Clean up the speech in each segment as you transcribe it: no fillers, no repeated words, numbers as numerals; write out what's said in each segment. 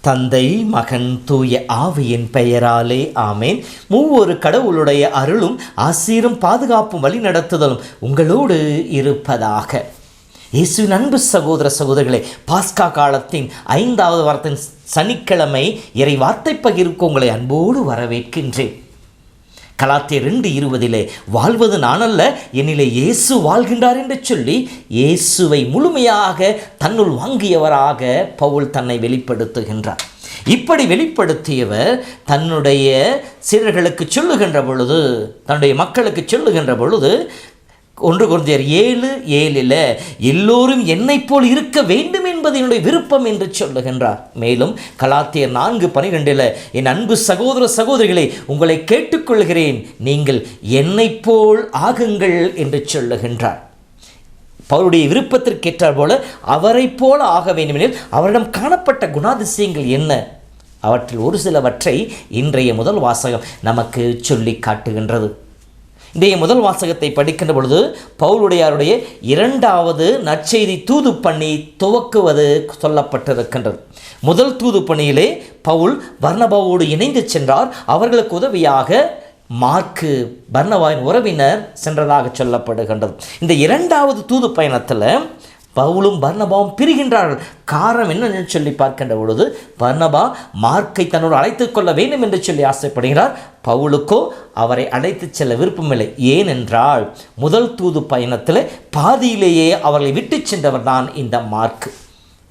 தந்தை, மகன், தூய ஆவியின் பெயராலே ஆமேன். மூவொரு கடவுளுடைய அருளும் ஆசீரும் பாதுகாப்பும் வழி நடத்துதலும் உங்களோடு இருப்பதாக. இயேசுவின் அன்பு சகோதர சகோதரிகளே, பாஸ்கா காலத்தின் 5வது வாரத்தின் சனிக்கிழமை இறை வார்த்தை பகிர்வுக்கு உங்களை அன்போடு வரவேற்கின்றேன். கலாத்தியர் 2:20 வாழ்வது நானல்ல, என்னிலே இயேசு வாழ்கின்றார் என்று சொல்லி இயேசுவை முழுமையாக தன்னுள் வாங்கியவராக பவுல் தன்னை வெளிப்படுத்துகின்றார். இப்படி வெளிப்படுத்தியவர் தன்னுடைய சீடர்களுக்கு சொல்லுகின்ற பொழுது, தன்னுடைய மக்களுக்கு சொல்லுகின்ற பொழுது 1 கொரிந்தியர் 7:7 எல்லோரும் என்னைப் போல் இருக்க வேண்டும் என்பது என்னுடைய விருப்பம் என்று சொல்லுகின்றார். மேலும் கலாத்தியர் 4:12 என் அன்பு சகோதர சகோதரிகளை உங்களை கேட்டுக்கொள்கிறேன், நீங்கள் என்னைப் போல் ஆகுங்கள் என்று சொல்லுகின்றார். பவுலுடைய விருப்பத்திற்கேற்றார் போல அவரை போல ஆக வேண்டுமெனில் அவரிடம் காணப்பட்ட குணாதிசயங்கள் என்ன? அவற்றில் ஒரு சிலவற்றை இன்றைய முதல் வாசகம் நமக்கு சொல்லி காட்டுகின்றது. இன்றைய முதல் வாசகத்தை படிக்கின்ற பொழுது பவுலுடையாருடைய 2வது நற்செய்தி தூது பணி துவக்குவது சொல்லப்பட்டிருக்கின்றது. முதல் தூது பணியிலே பவுல் பர்னபாவோடு இணைந்து சென்றார். அவர்களுக்கு உதவியாக மார்க்கு, பர்னபாவின் உறவினர் சென்றதாக சொல்லப்படுகின்றது. இந்த 2வது தூது பயணத்தில் பவுலும் பர்னபாவும் பிரிகின்றார்கள். காரணம் என்னென்னு சொல்லி பார்க்கின்ற பொழுது பர்னபா மார்க்கை தன்னோடு அழைத்து கொள்ள வேண்டும் என்று சொல்லி ஆசைப்படுகிறார். பவுலுக்கோ அவரை அழைத்து செல்ல விருப்பமில்லை. ஏனென்றால் முதல் தூது பயணத்தில் பாதியிலேயே அவர்களை விட்டு சென்றவர் தான் இந்த மார்க்கு.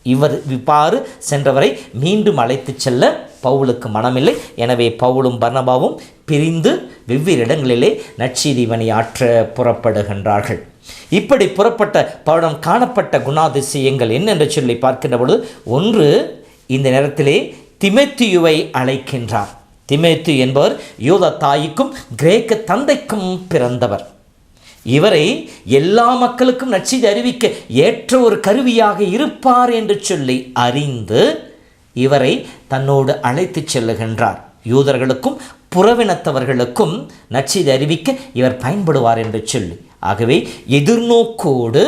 இவர் இவ்வாறு சென்றவரை மீண்டும் அழைத்து செல்ல பவுலுக்கு மனமில்லை. எனவே பவுலும் பர்னபாவும் பிரிந்து வெவ்வேறு இடங்களிலே நற்செய்தி பணியாற்ற புறப்படுகின்றார்கள். இப்படி புறப்பட்ட பவுலிடம் காணப்பட்ட குணாதிசயங்கள் என்னென்று சொல்லி பார்க்கின்ற பொழுது, 1, இந்த நேரத்திலே திமோத்தேயுவை அழைக்கின்றார். திமோத்தேயு என்பவர் யூத தாய்க்கும் கிரேக்க தந்தைக்கும் பிறந்தவர். இவரை எல்லா மக்களுக்கும் நற்செய்தி அறிவிக்க ஏற்ற ஒரு கருவியாக இருப்பார் என்று சொல்லி அறிந்து இவரை தன்னோடு அழைத்து செல்லுகின்றார். யூதர்களுக்கும் புறவினத்தவர்களுக்கும் நற்செய்தி அறிவிக்க இவர் பயன்படுவார் என்று சொல்லி, ஆகவே எதிர்நோக்கோடு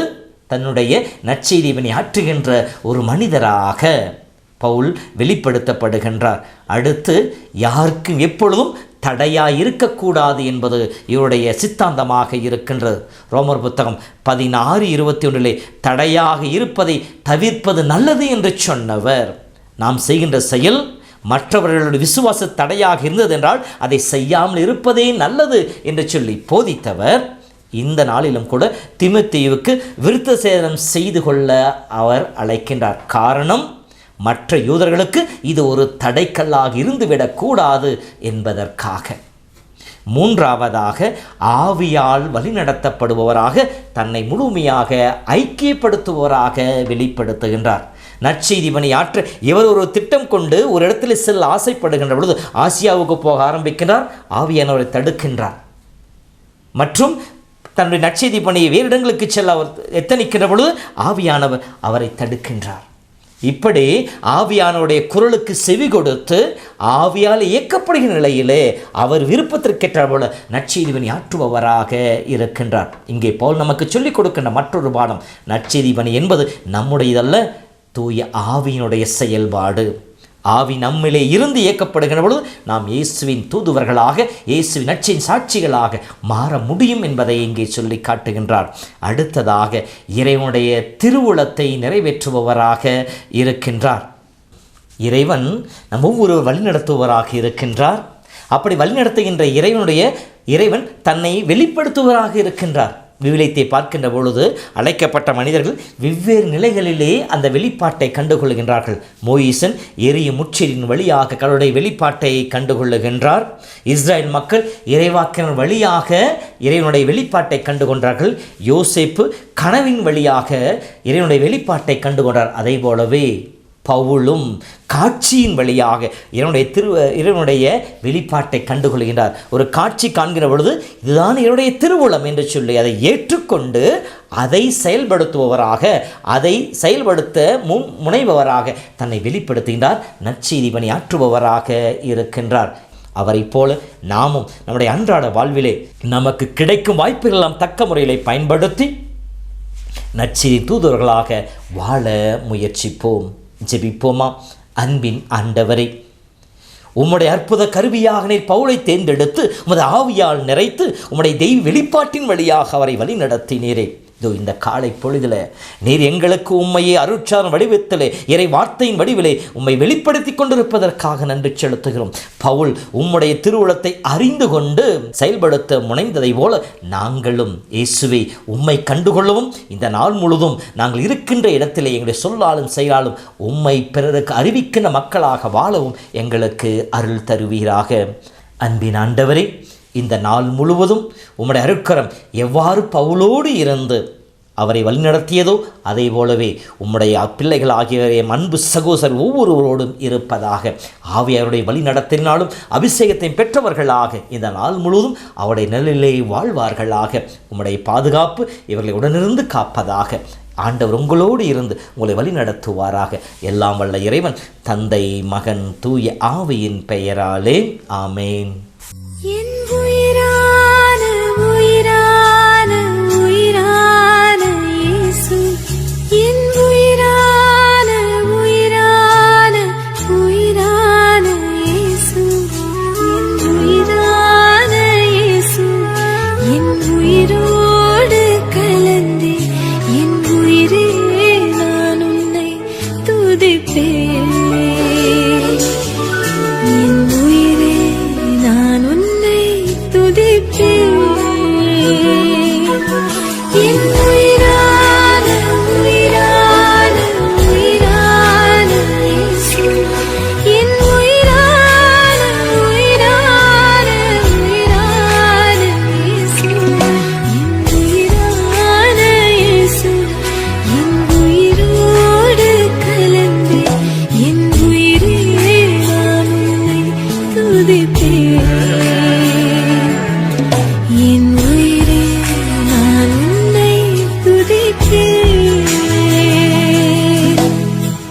தன்னுடைய நற்செய்தி பணியாற்றுகின்ற ஒரு மனிதராக பவுல் வெளிப்படுத்தப்படுகின்றார். அடுத்து யாருக்கும் எப்பொழுதும் தடையாய் இருக்கக்கூடாது என்பது இவருடைய சித்தாந்தமாக இருக்கின்றது. ரோமர் புத்தகம் 16:21 தடையாக இருப்பதை தவிர்ப்பது நல்லது என்று சொன்னவர், நாம் செய்கின்ற செயல் மற்றவர்களுடைய விசுவாச தடையாக இருந்தது என்றால் அதை செய்யாமல் இருப்பதே நல்லது என்று சொல்லி போதித்தவர், இந்த நாளிலும் கூட திமோத்தேயுவுக்கு விருத்த சேதனம் செய்து கொள்ள அவர் அழைக்கின்றார். காரணம், மற்ற யூதர்களுக்கு இது ஒரு தடைக்கல்லாக இருந்துவிடக்கூடாது என்பதற்காக. 3வதாக ஆவியால் வழிநடத்தப்படுபவராக தன்னை முழுமையாக ஐக்கியப்படுத்துபவராக வெளிப்படுத்துகின்றார். நற்செய்தி பணியாற்ற இவர் ஒரு திட்டம் கொண்டு ஒரு இடத்துல செல்ல ஆசைப்படுகின்ற பொழுது ஆசியாவுக்கு போக ஆரம்பிக்கின்றார். ஆவியானவரை தடுக்கின்றார். மற்றும் தன்னுடைய நற்செய்தி பணியை வேறு இடங்களுக்கு செல்ல அவர் எத்தனிக்கின்ற பொழுது ஆவியானவர் அவரை தடுக்கின்றார். இப்படி ஆவியானவருடைய குரலுக்கு செவி கொடுத்து ஆவியால் இயக்கப்படுகிற நிலையிலே அவர் விருப்பத்திற்கேற்ற போல நற்செய்தி பணியாற்றுபவராக இருக்கின்றார். இங்கே பவுல் நமக்கு சொல்லிக் கொடுக்கின்ற மற்றொரு பாடம், நற்செய்தி பணி என்பது நம்முடையதல்ல, தூய ஆவியினுடைய செயல்பாடு. ஆவி நம்மிலே இருந்து இயக்கப்படுகின்ற பொழுது நாம் இயேசுவின் தூதுவர்களாக, இயேசுவின் நற்செய்தியின் சாட்சிகளாக மாற முடியும் என்பதை இங்கே சொல்லி காட்டுகின்றார். அடுத்ததாக இறைவனுடைய திருவுளத்தை நிறைவேற்றுபவராக இருக்கின்றார். இறைவன் நம் ஒவ்வொரு வழிநடத்துபவராக இருக்கின்றார். அப்படி வழிநடத்துகின்ற இறைவன் தன்னை வெளிப்படுத்துவராக இருக்கின்றார். விவிலியத்தை பார்க்கின்ற பொழுது அழைக்கப்பட்ட மனிதர்கள் வெவ்வேறு நிலைகளிலே அந்த வெளிப்பாட்டை கண்டுகொள்கின்றார்கள். மோயிசன் எரியும் முட்செடியின் வழியாக கடவுளுடைய வெளிப்பாட்டை கண்டுகொள்ளுகின்றார். இஸ்ரேல் மக்கள் இறைவாக்கினர் வழியாக இறைவனுடைய வெளிப்பாட்டை கண்டுகொண்டார்கள். யோசேப்பு கனவின் வழியாக இறைவனுடைய வெளிப்பாட்டை கண்டுகொண்டார். அதே போலவே பவுலும் காட்சியின் வழியாக இறைவனுடைய வெளிப்பாட்டை கண்டுகொள்கின்றார். ஒரு காட்சி காண்கிற பொழுது இதுதான் என்னுடைய திருவுளம் என்று சொல்லி அதை ஏற்றுக்கொண்டு அதை செயல்படுத்துபவராக, அதை செயல்படுத்த முனைபவராக தன்னை வெளிப்படுத்துகின்றார். நற்செய்தி பணியாற்றுபவராக இருக்கின்றார். அவரை போல நாமும் நம்முடைய அன்றாட வாழ்விலே நமக்கு கிடைக்கும் வாய்ப்புகளெல்லாம் தக்க முறையில் பயன்படுத்தி நற்செய்தி தூதர்களாக வாழ முயற்சிப்போம். ஜெபிப்போமா. அன்பின் ஆண்டவரே, உம்முடைய அற்புத கருவியாக நீர் பவுலை தேர்ந்தெடுத்து உமது ஆவியால் நிறைத்து உம்முடைய தெய்வ வெளிப்பாட்டின் வழியாக அவரை வழி நடத்தினீரே. இதோ இந்த காலை பொழுதில் நீர் எங்களுக்கு உம்மையை அருட்சார் வடிவத்திலே இறை வார்த்தையின் வடிவிலே உம்மை வெளிப்படுத்தி கொண்டிருப்பதற்காக நன்றி செலுத்துகிறோம். பவுல் உம்முடைய திருவுளத்தை அறிந்து கொண்டு செயல்படுத்த முனைந்ததை போல நாங்களும் இயேசுவை உம்மை கண்டுகொள்ளவும் இந்த நாள் முழுதும் நாங்கள் இருக்கின்ற இடத்திலே எங்களுடைய சொல்லாலும் செயலாலும் உம்மை பிறருக்கு அறிவிக்கின்ற மக்களாக வாழவும் எங்களுக்கு அருள் தருவீராக. அன்பின் ஆண்டவரே, இந்த நாள் முழுவதும் உம்முடைய அருட்கரம் எவ்வாறு பவுலோடு இருந்து அவரை வழிநடத்தியதோ அதே போலவே உம்முடைய பிள்ளைகள் ஆகிய அன்பு சகோதரர் ஒவ்வொருவரோடும் இருப்பதாக. ஆவியாருடைய வழி நடத்தினாலும் அபிஷேகத்தை பெற்றவர்களாக இந்த நாள் முழுவதும் அவருடைய நிலையிலே வாழ்வார்களாக. உம்முடைய பாதுகாப்பு இவர்களை உடனிருந்து காப்பதாக. ஆண்டவர் உங்களோடு இருந்து உங்களை வழி நடத்துவாராக. எல்லாம் வல்ல இறைவன் தந்தை, மகன், தூய ஆவியின் பெயராலே ஆமேன். என் உயிரா